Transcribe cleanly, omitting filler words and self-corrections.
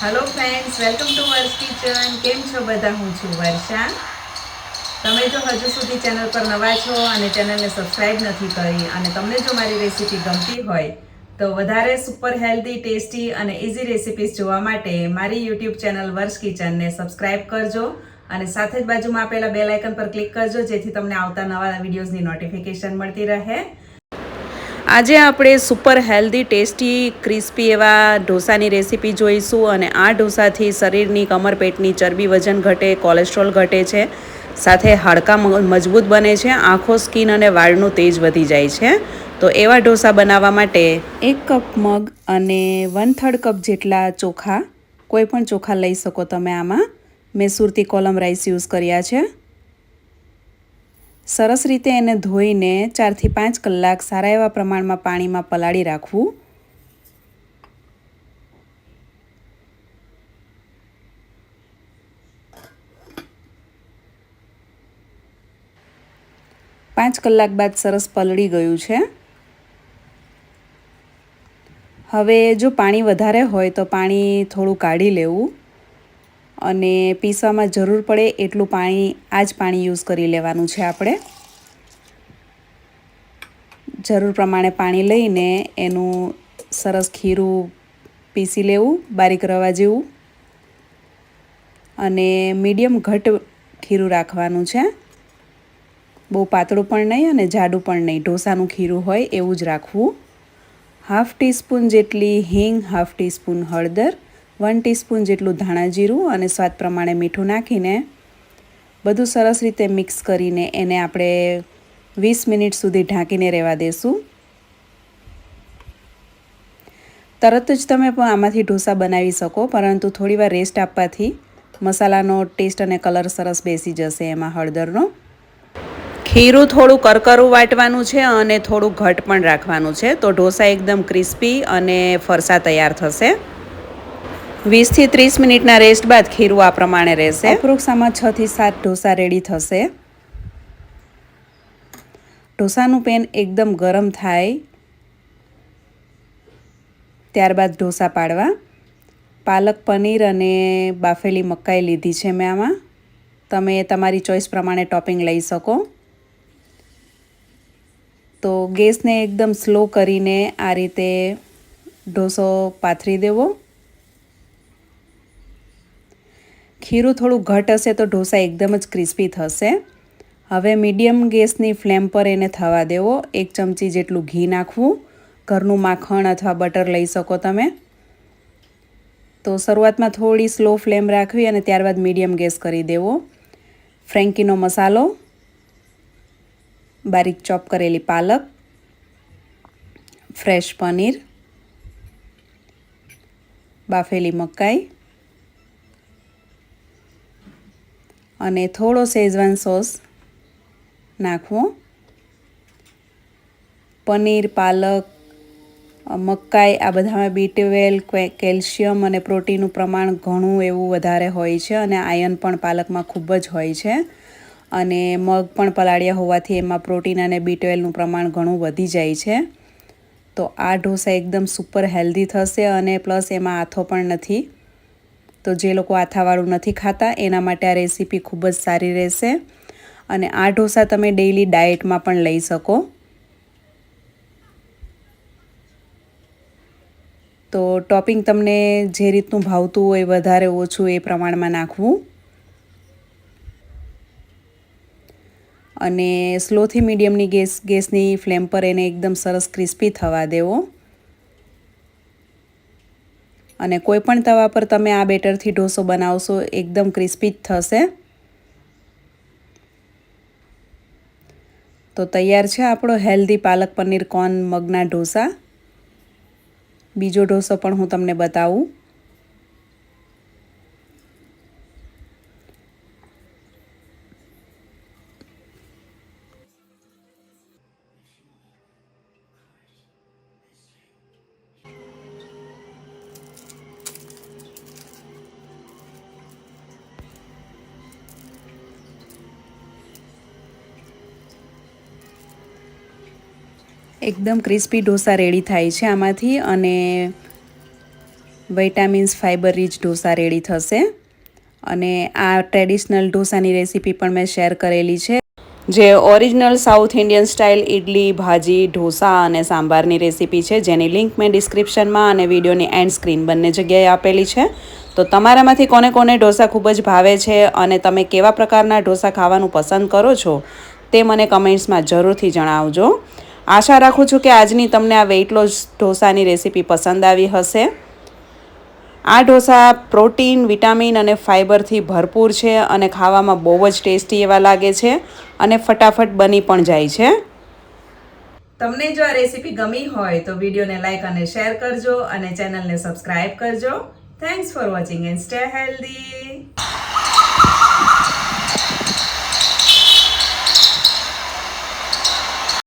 Hello friends, welcome to ours kitchen. કેમ છો બધા? હું છું વર્ષા. તમે જો હજુ સુધી ચેનલ પર નવા છો અને ચેનલને સબસ્ક્રાઈબ નથી કરી અને તમને જો મારી રેસીપી ગમતી હોય તો વધારે સુપર હેલ્ધી, ટેસ્ટી અને ઇઝી રેસિપીઝ જોવા માટે મારી યુટ્યુબ ચેનલ વર્ષ કિચનને સબસ્ક્રાઈબ કરજો અને સાથે જ બાજુમાં આપેલા બેલ આઇકન પર ક્લિક કરજો જેથી તમને આવતા નવા વિડીયોઝની નોટિફિકેશન મળતી રહે. આજે આપણે સુપર હેલ્ધી, ટેસ્ટી, ક્રિસ્પી એવા ઢોસાની રેસીપી જોઈશું અને આ ઢોસાથી શરીરની કમર પેટની ચરબી, વજન ઘટે, કોલેસ્ટ્રોલ ઘટે છે, સાથે હાડકાં મજબૂત બને છે, આંખો, સ્કિન અને વાળનું તેજ વધી જાય છે. તો એવા ઢોસા બનાવવા માટે 1 કપ મગ અને 1/3 કપ જેટલા ચોખા, કોઈ પણ ચોખા લઈ શકો તમે. આમાં મેં સુરતી કોલમ રાઈસ યુઝ કર્યા છે. સરસ રીતે એને ધોઈને 4 થી 5 કલાક સારા એવા પ્રમાણમાં પાણીમાં પલાળી રાખવું. પાંચ કલાક બાદ સરસ પલળી ગયું છે. હવે જો પાણી વધારે હોય તો પાણી થોડું કાઢી લેવું અને પીસવામાં જરૂર પડે એટલું પાણી, આ જ પાણી યુઝ કરી લેવાનું છે આપણે. જરૂર પ્રમાણે પાણી લઈને એનું સરસ ખીરું પીસી લેવું, બારીક રવા જેવું. અને મીડિયમ ઘટ ખીરું રાખવાનું છે. બહુ પાતળું પણ નહીં અને જાડું પણ નહીં, ઢોસાનું ખીરું હોય એવું જ રાખવું. 1/2 ટીસ્પૂન જેટલી હિંગ, 1/2 ટીસ્પૂન હળદર, 1 ટીસ્પૂન જેટલું ધાણા જીરું અને સ્વાદ પ્રમાણે મીઠું નાખીને બધું સરસ રીતે મિક્સ કરીને એને આપણે 20 મિનિટ સુધી ઢાંકીને રહેવા દેશું. તરત જ તમે પણ આમાંથી ઢોસા બનાવી શકો, પરંતુ થોડીવાર રેસ્ટ આપવાથી મસાલાનો ટેસ્ટ અને કલર સરસ બેસી જશે એમાં હળદરનો. ખીરું થોડું કરકરું વાટવાનું છે અને થોડું ઘટ પણ રાખવાનું છે, તો ઢોસા એકદમ ક્રિસ્પી અને ફરસા તૈયાર થશે. 20 થી 30 મિનિટના રેસ્ટ બાદ ખીરું આ પ્રમાણે રહેશે. અપ્રોક્સમાં 6 થી 7 ઢોસા રેડી થશે. ઢોસાનું પેન એકદમ ગરમ થાય ત્યારબાદ ઢોસા પાડવા. પાલક પનીર અને બાફેલી મકાઈ લીધી છે મેં આમાં. તમે તમારી ચોઈસ પ્રમાણે ટોપિંગ લઈ શકો. તો ગેસને એકદમ સ્લો કરીને આ રીતે ઢોસો પાથરી દેવો. ખીરું થોડું ઘટ હશે તો ઢોસા એકદમ જ ક્રિસ્પી થશે. હવે મીડિયમ ગેસની ફ્લેમ પર એને થવા દેવો. 1 ચમચી જેટલું ઘી નાખવું. ઘરનું માખણ અથવા બટર લઈ શકો તમે. તો શરૂઆતમાં થોડી સ્લો ફ્લેમ રાખવી અને ત્યારબાદ મીડિયમ ગેસ કરી દેવો. ફ્રેન્કીનો મસાલો, બારીક ચોપ કરેલી પાલક, ફ્રેશ પનીર, બાફેલી મકાઈ અને થોડો શેઝવાન સોસ નાખવો. પનીર, પાલક, મકાઈ આ બધામાં B12, કેલ્શિયમ અને પ્રોટીનનું પ્રમાણ ઘણું એવું વધારે હોય છે અને આયર્ન પણ પાલકમાં ખૂબ જ હોય છે. અને મગ પણ પલાળ્યા હોવાથી એમાં પ્રોટીન અને B12નું પ્રમાણ ઘણું વધી જાય છે. તો આ ઢોસા એકદમ સુપર હેલ્ધી થશે અને પ્લસ એમાં આથો પણ નથી. તો જે લોકો આથાવાળું નથી ખાતા એના માટે આ રેસીપી ખૂબ જ સારી રહેશે. અને આ ઢોસા તમે ડેઈલી ડાયટમાં પણ લઈ શકો. તો ટોપિંગ તમને જે રીતનું ભાવતું હોય, વધારે ઓછું એ પ્રમાણમાં નાખવું. અને સ્લોથી મીડિયમની ગેસની ફ્લેમ પર એને એકદમ સરસ ક્રિસ્પી થવા દેવો. અને કોઈ પણ તવા પર તમે આ બેટરથી ઢોસો બનાવશો એકદમ ક્રિસ્પી જ થશે. તો તૈયાર છે આપણો હેલ્ધી પાલક પનીર કોર્ન મગના ઢોસા. બીજો ઢોસો પણ હું તમને બતાવું. એકદમ ક્રિસ્પી ઢોસા રેડી થાય છે આમાંથી. અને vitamins fibre rich dosa ready થશે. અને આ ટ્રેડિશનલ ઢોસાની રેસીપી પણ મેં શેર કરેલી છે, જે original south Indian style idli, ભાજી, ઢોસા અને સાંભારની રેસીપી છે, જેની લિંક મેં ડિસ્ક્રિપ્શનમાં અને વિડીયોની એન્ડ સ્ક્રીન બંને જગ્યાએ આપેલી છે. તો તમારામાંથી કોને કોને ઢોસા ખૂબ જ ભાવે છે અને તમે કેવા પ્રકારના ઢોસા ખાવાનું પસંદ કરો છો તે મને કમેન્ટ્સમાં જરૂરથી જણાવજો. આશા રાખું છું કે આજની તમને આ વેઇટ લોસ ઢોસાની રેસીપી પસંદ આવી હશે. આ ઢોસા પ્રોટીન, વિટામિન અને ફાઇબરથી ભરપૂર છે અને ખાવામાં બહુ જ ટેસ્ટી એવા લાગે છે અને ફટાફટ બની પણ જાય છે. તમને જો આ રેસીપી ગમી હોય તો વિડીયોને લાઈક અને શેર કરજો અને ચેનલને સબસ્ક્રાઇબ કરજો. Thanks for watching and stay healthy.